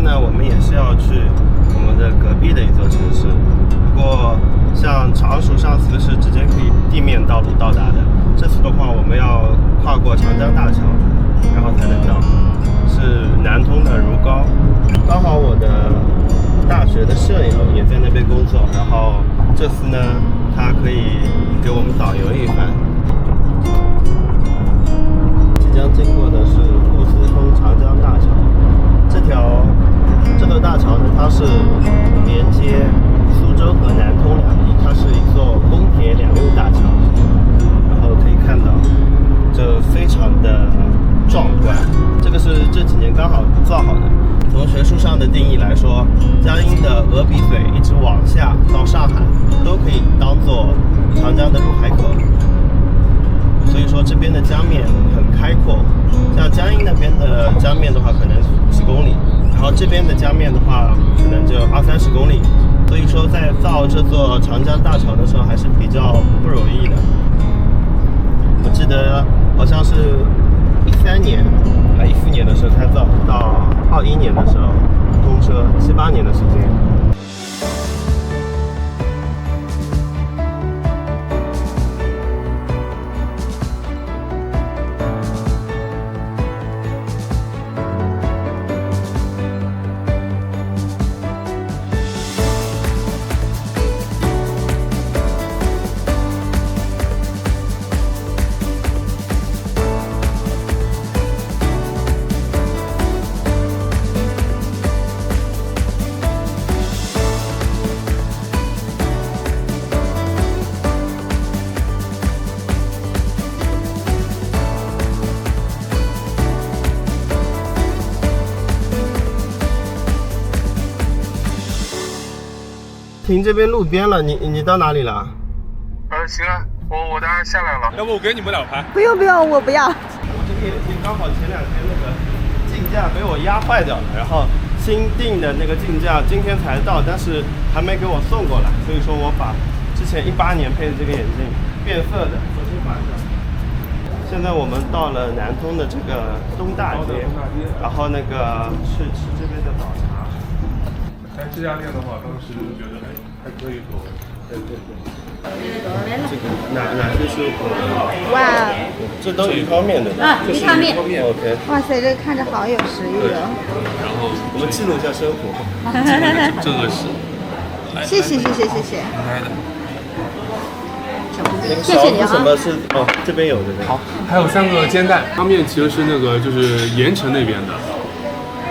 呢，我们也是要去我们的隔壁的一座城市。不过像常熟上次是直接可以地面道路到达的，这次的话我们要跨过长江大桥，然后才能到。是南通的如皋，刚好我的大学的舍友也在那边工作，然后这次呢，他可以给我们导游一番。即将经过的是顾思通长江大桥，这座大桥呢，它是连接苏州和南通两地，它是一座公铁两用大桥，然后可以看到这非常的壮观。这个是这几年刚好造好的。从学术上的定义来说，江阴的鹅鼻嘴一直往下到上海，都可以当做长江的入海口。所以说这边的江面很开阔，像江阴那边的江面的话，可能几公里，然后这边的江面的话，可能就20-30公里。所以说在造这座长江大桥的时候，还是比较不容易的。我记得好像是13年还14年的时候开造，到21年的时候通车，7-8年的时间。停这边路边了，你到哪里了？行啊，我当然下来了。要不我给你们俩拍？不用，我不要。我这边也刚好前2天那个竞价被我压坏掉了，然后新订的那个竞价今天才到，但是还没给我送过来，所以说我把之前18年配的这个眼镜变色的重新换上。现在我们到了南通的这个东大街，然后那个去吃这边的早茶。这家店的话，当时觉得还可以走。对。这个哪些是？哇，这都鱼汤面的。鱼汤面。OK。哇塞，这看着好有食欲哦。然后我们记录一下生活。这个是。谢谢。应该的。谢谢你啊。什么是？哦，这边有这个。好，还有3个煎蛋。汤面其实是那个就是盐城那边的。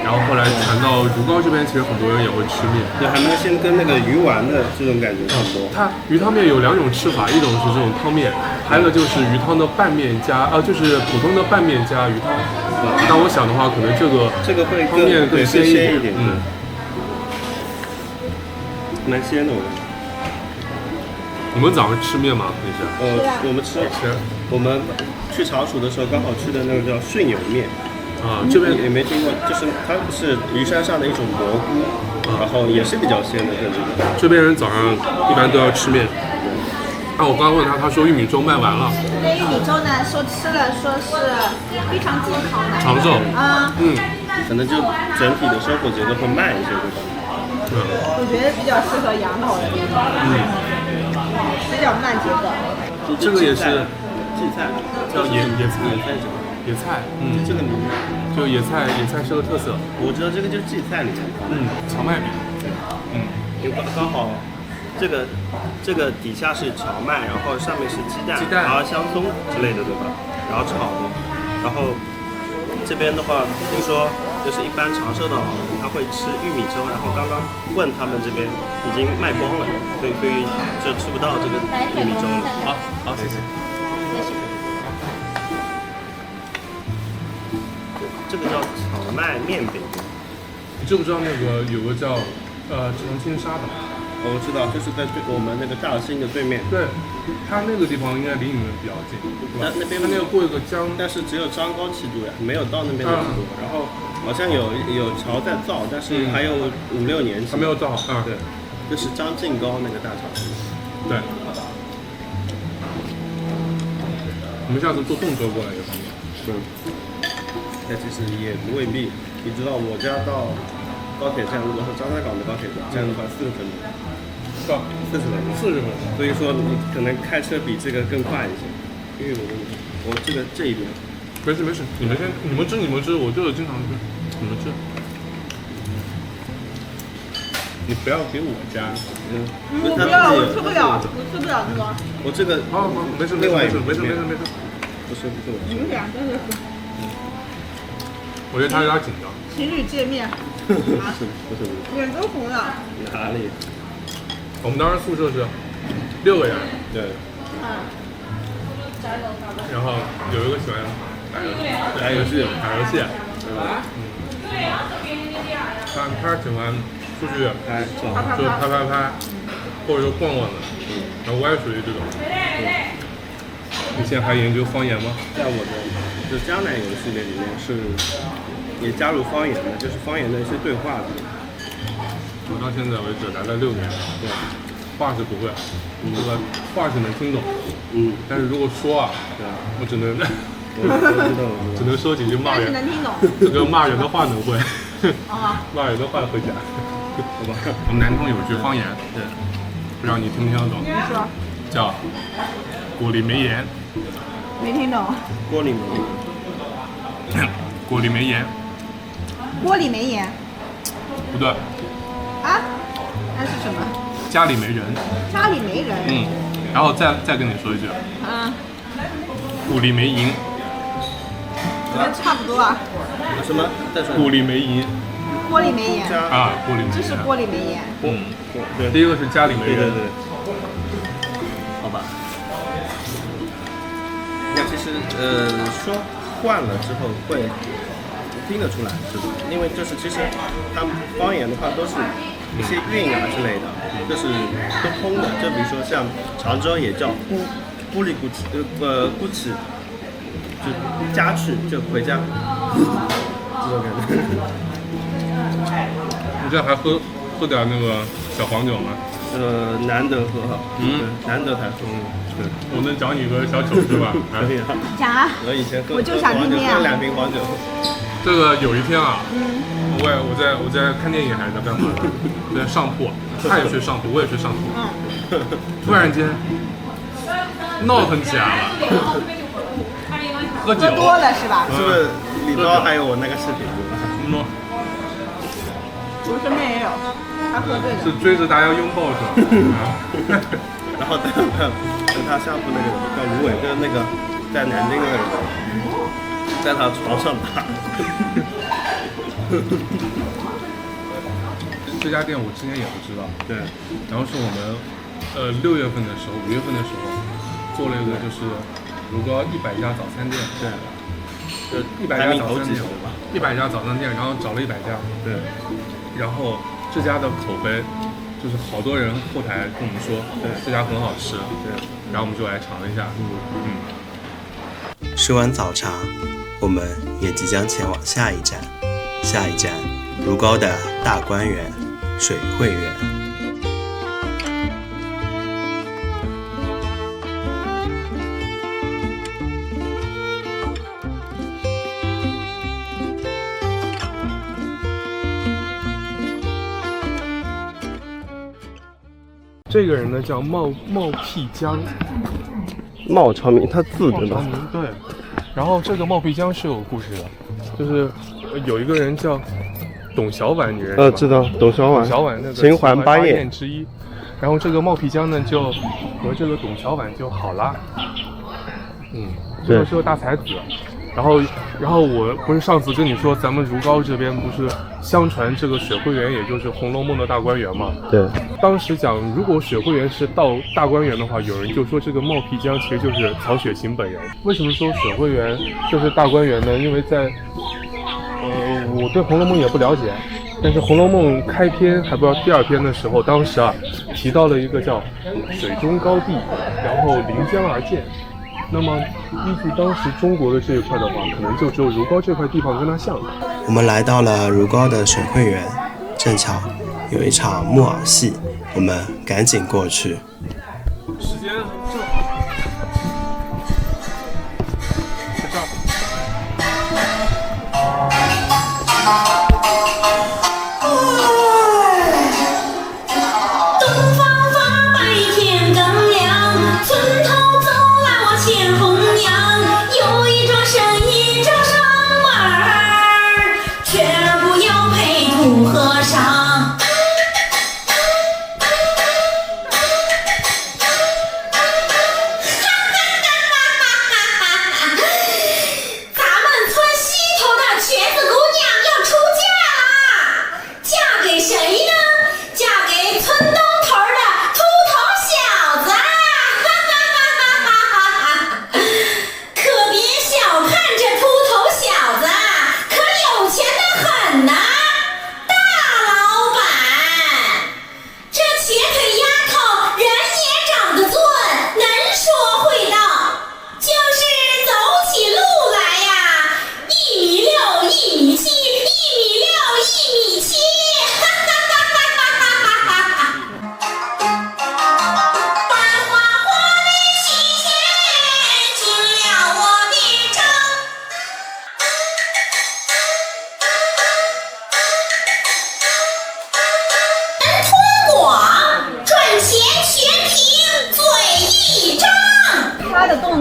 然后后来传到如皋这边，其实很多人也会吃面，就还能先跟那个鱼丸的这种感觉差不多。它鱼汤面有2种吃法，一种是这种汤面，还有一个就是鱼汤的拌面加就是普通的拌面加鱼汤。但我想的话，可能这个会汤面更鲜一点，蛮鲜的。你们早上吃面吗？平时？我们吃。我们去常熟的时候，刚好吃的那个叫顺油面。这边也没听过，就是它是鱼山上的一种蘑菇，然后也是比较鲜的这个。这边人早上一般都要吃面。我刚刚问他，他说玉米粥卖完了。对，玉米粥呢，说吃了，说是非常健康的。长寿。可能就整体的生活节奏会慢一些，对吧？我觉得比较适合养老的地方。比较慢节奏。这个也是荠菜，叫野菜。野菜，这个名字就野菜是个特色。我知道这个就是荠菜里面，荞麦饼，就刚好，这个底下是荞麦，然后上面是鸡蛋，然后香松之类的，对吧？然后炒的，然后这边的话，听说就是一般长寿的老人他会吃玉米粥，然后刚刚问他们这边已经卖光了，所以就吃不到这个玉米粥了。好，谢谢。这个叫荞麦面饼，你知不知道那个有个叫长青沙岛？我知道，就是在我们那个大兴的对面。对，它那个地方应该离你们比较近，对吧？那边它那个过一个江，但是只有张高气度呀，没有到那边的程度。然后好像有桥在造，但是还有5-6年还没有造好。对，就是张晋高那个大桥。对。我们下次坐动车过来就可以。但其实也不未必。你知道我家到高铁站，如果是张家港的高铁站的话，40分钟，到40分钟。 40分钟。所以说你可能开车比这个更快一些，因为我这一边，没事，你们吃，我这个经常吃，你们吃。你不要给我加。我不要，我吃不了那个。我这个好，没事，另外一个没事。不是我。你们俩真的是我觉得他有点紧张。情侣见面，不是，脸都红了。哪里？我们当时宿舍是6个人，对，然后有一个喜欢打游戏，他喜欢出去就拍，或者说逛逛的，然后我也属于这种。你现在还研究方言吗？在我的就江南游系列里面是也加入方言的，就是方言的一些对话的。我到现在为止来了6年，对，话是不会，这个话是能听懂，但是如果说啊，对，我只能我只能说几句骂人，能听懂。这个骂人的话能会，啊，骂人的话会讲。好吧？我们南通有句方言，对，不知道你听不听得懂，你说，叫锅里没盐，没听懂。锅里没锅里没盐，锅里没盐不对，啊？那是什么？家里没人，家里没人。然后再跟你说一句，锅里没银，那差不多啊。什么？再说。锅里没银锅里没盐。啊，锅里没这是盐。锅里没盐。对，第一个是家里没人，对，好吧。那其实说惯了之后会听得出来，是不是？因为就是其实他们方言的话都是一些韵啊之类的，就是都通的。就比如说像常州也叫咕里咕气，咕气，就家去就回家，这种感觉。你这还喝点那个小黄酒吗？难得喝，难得才喝。对，我能讲你一个小糗事吧？可以啊。讲啊。我以前我就想听听啊。喝2瓶黄酒。这个有一天啊，我在看电影还是在干嘛？在上铺，他也睡上铺，我也睡上铺。突然间闹腾起来了，喝酒。喝多了是吧？是不是里边还有我那个视频？我身边也有，他喝醉了。是追着大家拥抱着。然后等他下铺那个叫芦苇，就是那个在南京那个人，在他床上打。这家店我之前也不知道，对。然后是我们6月份的时候，5月份的时候做了一个就是如果100家早餐店，对，就100家早餐店吧，100家早餐店，然后找了100家，对，然后这家的口碑就是好多人后台跟我们说，对，这家很好吃，对，然后我们就来尝一下，吃完早茶，我们也即将前往下一站，如皋的大观园水汇园。这个人呢叫冒辟疆，冒长明，他字对吧？对。然后这个冒辟疆是有故事的，就是有一个人叫董小宛，你认识吗？知道董小宛。董小宛那个秦淮八艳之一。然后这个冒辟疆呢就和这个董小宛就好了，这个是个大才子。然后我不是上次跟你说咱们如皋这边不是相传这个水汇园也就是《红楼梦》的大观园嘛？对。当时讲如果水汇园是到大观园的话，有人就说这个冒辟疆其实就是曹雪芹本人。为什么说水汇园就是大观园呢？因为在我对《红楼梦》也不了解，但是《红楼梦》开篇还不知道第2篇的时候，当时提到了一个叫水中高地，然后临江而建。那么依据当时中国的这一块的话，可能就只有如皋这块地方跟它像。我们来到了如皋的水汇园，正巧有一场木偶戏，我们赶紧过去。时间正好，在这儿。Oh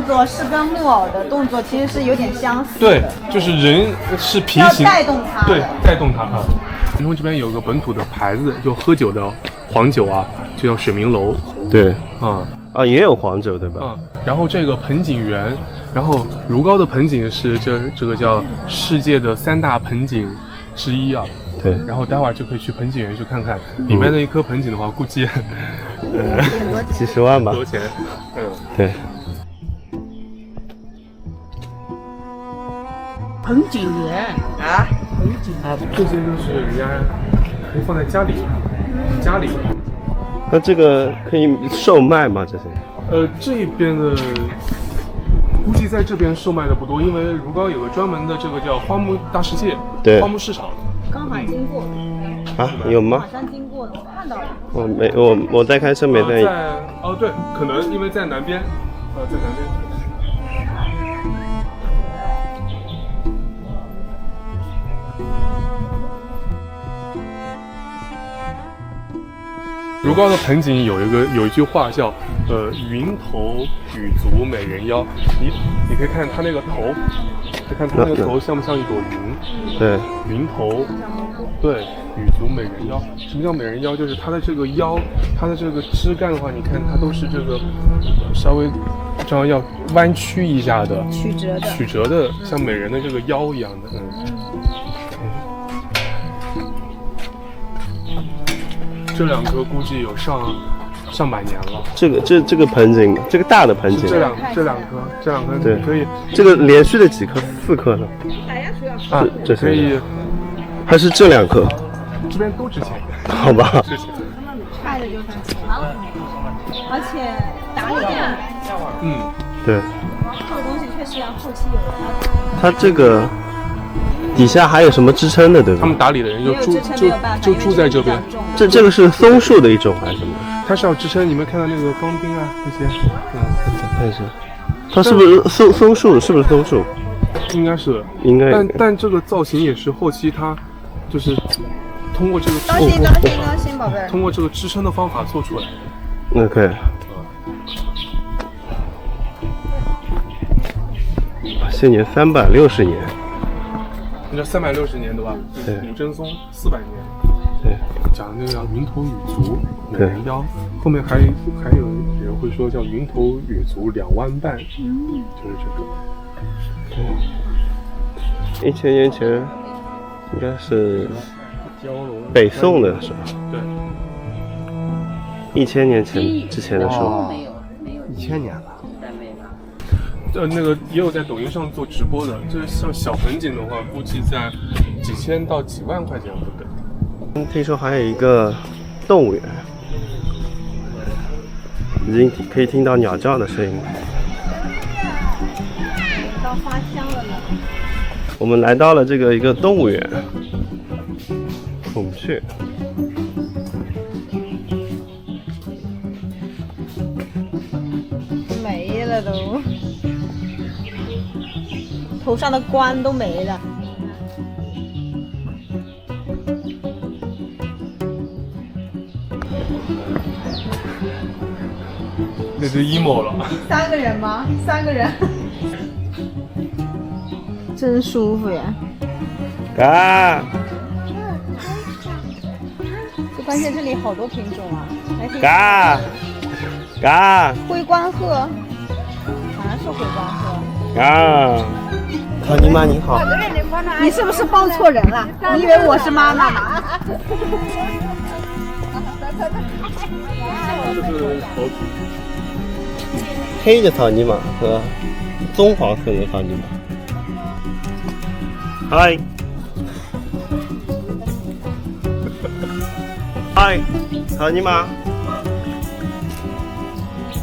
作是跟木偶的动作其实是有点相似的。对，就是人是平行，要带动它的对，带动它啊。云通这边有个本土的牌子，就喝酒的黄酒啊，就叫水明楼对啊。也有黄酒对吧？然后这个盆景园，然后如皋的盆景是这个叫世界的3大盆景之一啊。对，然后待会儿就可以去盆景园去看看，里面的一颗盆景的话，估计几十万吧。多钱？对。盆景园啊，盆景啊，这些就是人家可以放在家里，那这个可以售卖吗？这些？这边的估计在这边售卖的不多，因为如皋有个专门的这个叫花木大世界，对，花木市场。刚好经过。有吗？马上经过的，看到了。我在开车没在。对，可能因为在南边，在南边。如皋的盆景有一句话叫云头雨足美人腰，你可以看它那个头，看它那个头像不像一朵云？对，云头，对，雨足美人腰。什么叫美人腰？就是它的这个腰，它的这个枝干的话，你看它都是这个稍微这样要弯曲一下的，曲折的，像美人的这个腰一样的。这两棵估计有上百年了。这个盆景，这个大的盆景。这两棵对，可以。这个连续的几颗？4颗呢？这可以。还是这2颗？这边都值钱。好吧。菜的就算钱，而且打理的。对。这个东西确实要后期有人。它这个底下还有什么支撑的，对吧？他们打理的人就住在这边。这个是松树的一种还是什么？它是要支撑，你们看到那个钢钉啊那些。看一下，它是不是松树？是不是松树？应该是。应该。但这个造型也是后期它就是通过这个当心，宝贝儿。通过这个支撑的方法做出来。OK。现年360年。你这360年对吧？对。古真松400年。对。讲那个叫云头雨足美人腰，后面还有人会说叫云头雨足2万半，就是这个。1000年前应该是北宋的是吧？对。1000年前之前的时候。没有1000年了。那个也有在抖音上做直播的，就是像小盆景的话，估计在几千到几万块钱不等。听说还有一个动物园，已经可以听到鸟叫的声音了。到花香了呢。我们来到了这个一个动物园，孔雀。没了都，头上的冠都没了。那是 emo 了。3个人吗？3个人，真舒服呀！嘎！就关键这里好多品种啊！来听。嘎！嘎！灰冠鹤，好像是灰冠鹤。嘎！唐尼玛你好。你是不是报错人了？你以为我是妈妈吗？黑的草泥马和棕黄色的草泥马。嗨，嗨，草泥马。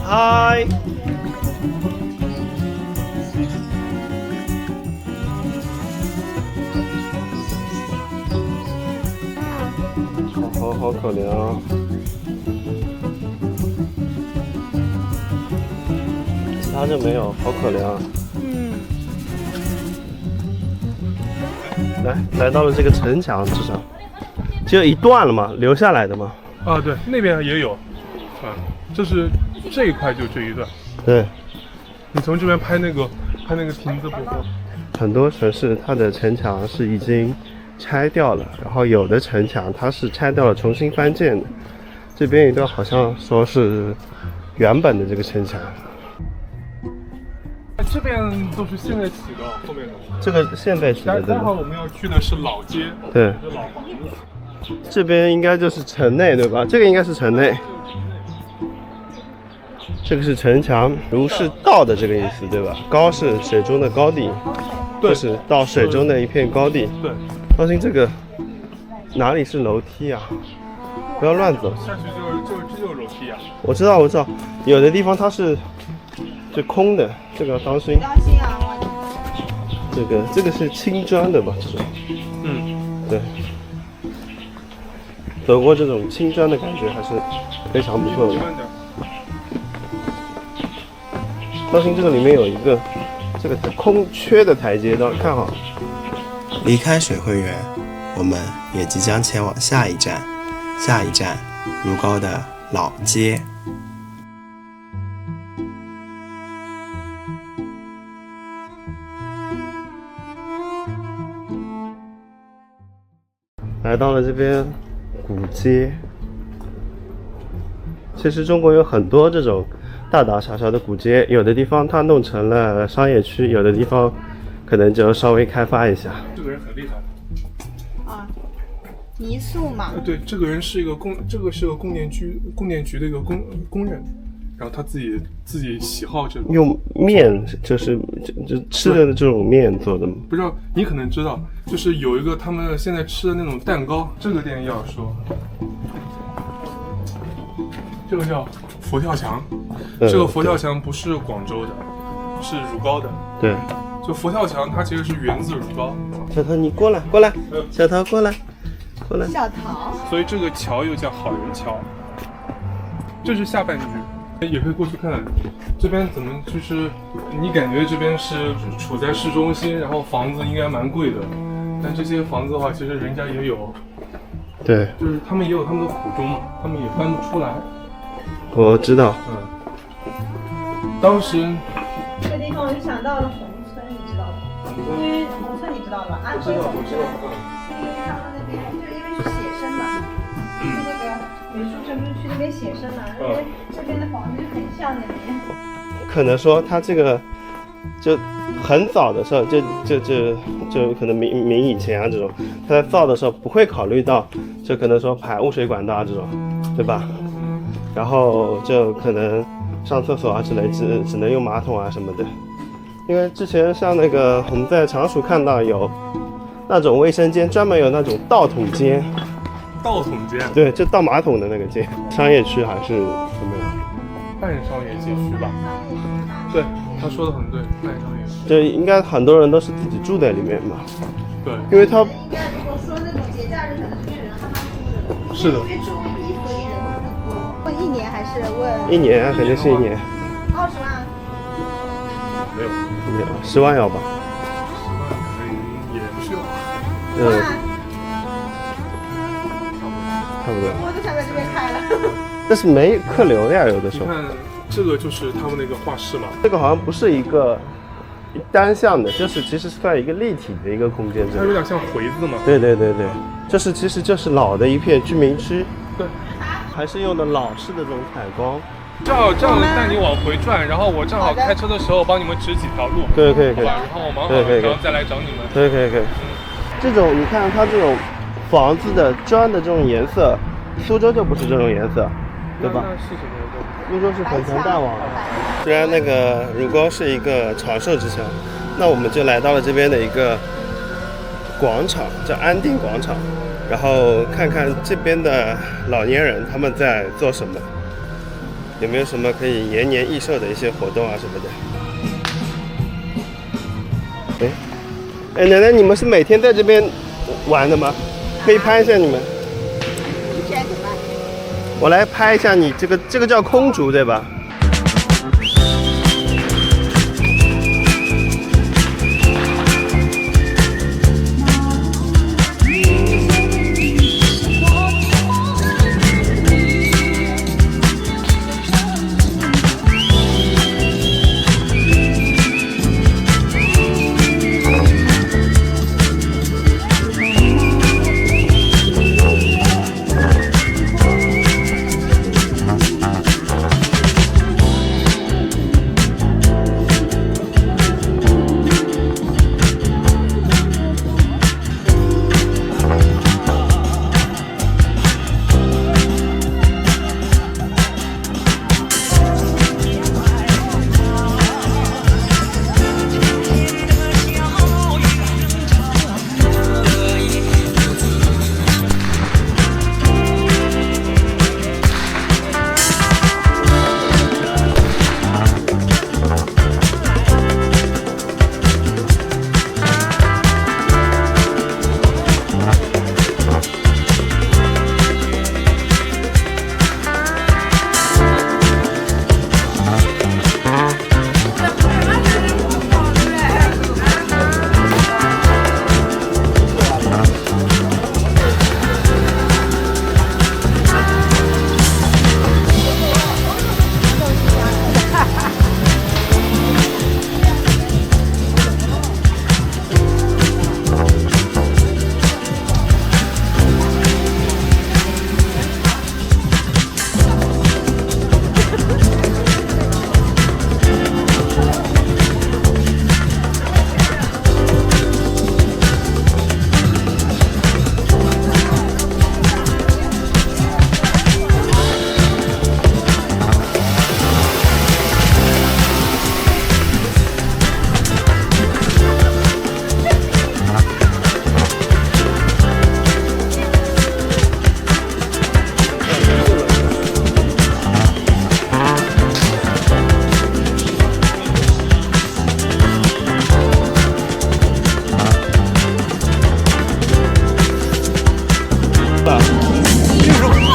嗨。好可怜啊！其他就没有，好可怜啊！来到了这个城墙之上，只有一段了嘛，留下来的嘛。啊，对，那边也有，这是这一块就这一段。对，你从这边拍那个亭子不错。很多城市它的城墙是已经拆掉了，然后有的城墙它是拆掉了重新翻建的。这边一段好像说是原本的这个城墙。这边都是现在起的，后面的。这个现代起的，对吧？待会儿我们要去的是老街，对，是老房子。这边应该就是城内，对吧？这个应该是城内。这个是城墙，如是道的这个意思，对吧？高是水中的高地，就是到水中的一片高地。对。当心这个哪里是楼梯啊？不要乱走。下去就是楼梯啊。我知道，有的地方它是就空的，这个要当心。当心啊！这个是青砖的吧？这种。对。走过这种青砖的感觉还是非常不错的。当心这个里面有一个这个空缺的台阶，看好。离开水汇园，我们也即将前往下一站，下一站如皋的老街。来到了这边古街，其实中国有很多这种大大小小的古街，有的地方它弄成了商业区，有的地方可能就稍微开发一下。这个人很厉害啊，泥塑嘛。对，这个人是一个供电局的一个工人，然后他自己喜好这个。用面就是吃的这种面做的吗？不知道你可能知道，就是有一个他们现在吃的那种蛋糕，这个店要说，这个叫佛跳墙。这个佛跳墙不是广州的，是如皋的。对，就佛跳墙它其实是源自如皋。小桃，你过来，小桃过来。小桃。所以这个桥又叫好人桥。这是下半局。也可以过去看，这边怎么就是你感觉这边是处在市中心，然后房子应该蛮贵的，但这些房子的话，其实人家也有，对，就是他们也有他们的苦衷嘛，他们也搬不出来。我知道。当时这个地方我就想到了宏村，你知道吗？因为宏村你知道吧？安徽宏村，是因为他们那边就因为是写生嘛，那个美术生不是去那边写生嘛，那边这边的房子就很像那边。可能说他这个就很早的时候，就可能明以前啊这种，他在造的时候不会考虑到，就可能说排污水管道啊这种，对吧？然后就可能上厕所啊之类，只能用马桶啊什么的。因为之前像那个我们在常熟看到有那种卫生间，专门有那种倒桶间。倒桶间？对，就倒马桶的那个间。商业区还是怎么样？半商业街区吧。对，他说的很对，半商业区。就应该很多人都是自己住在里面嘛。对，因为他应该如果说那种节假日，可能这边人还蛮多的。是的。因为住1合一人很多。问1年还是问？1年啊，肯定是1年。20万？没有，10万要吧？10万可能也不需要。差不多。我都想在这边开了。但是没客流呀，有的时候。你看，这个就是他们那个画室嘛。这个好像不是一个单向的，就是其实算一个立体的一个空间。它有点像回字嘛。对，就是其实就是老的一片居民区。对。还是用的老式的这种采光。这样带你往回转，然后我正好开车的时候帮你们指几条路。可以。然后我忙好了，然后再来找你们。可以。这种你看它这种房子的砖的这种颜色，苏州就不是这种颜色，对吧？那是什么颜色？苏州是粉尘大王。虽然那个如皋是一个长寿之乡，那我们就来到了这边的一个广场，叫安定广场，然后看看这边的老年人他们在做什么，有没有什么可以延年益寿的一些活动啊什么的。哎，奶奶，你们是每天在这边玩的吗？可以拍一下你们。我来拍一下你这个叫空竹对吧？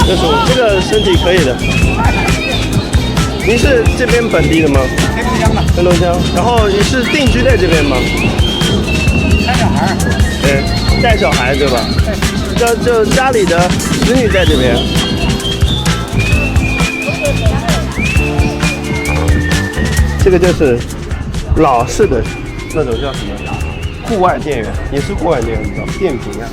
65，这个身体可以的。您是这边本地的吗？黑龙江。然后你是定居在这边吗？带小孩。对，带小孩对吧？就家里的子女在这边。这个就是老式的那种叫什么户外电源，也是户外电源，叫电瓶啊。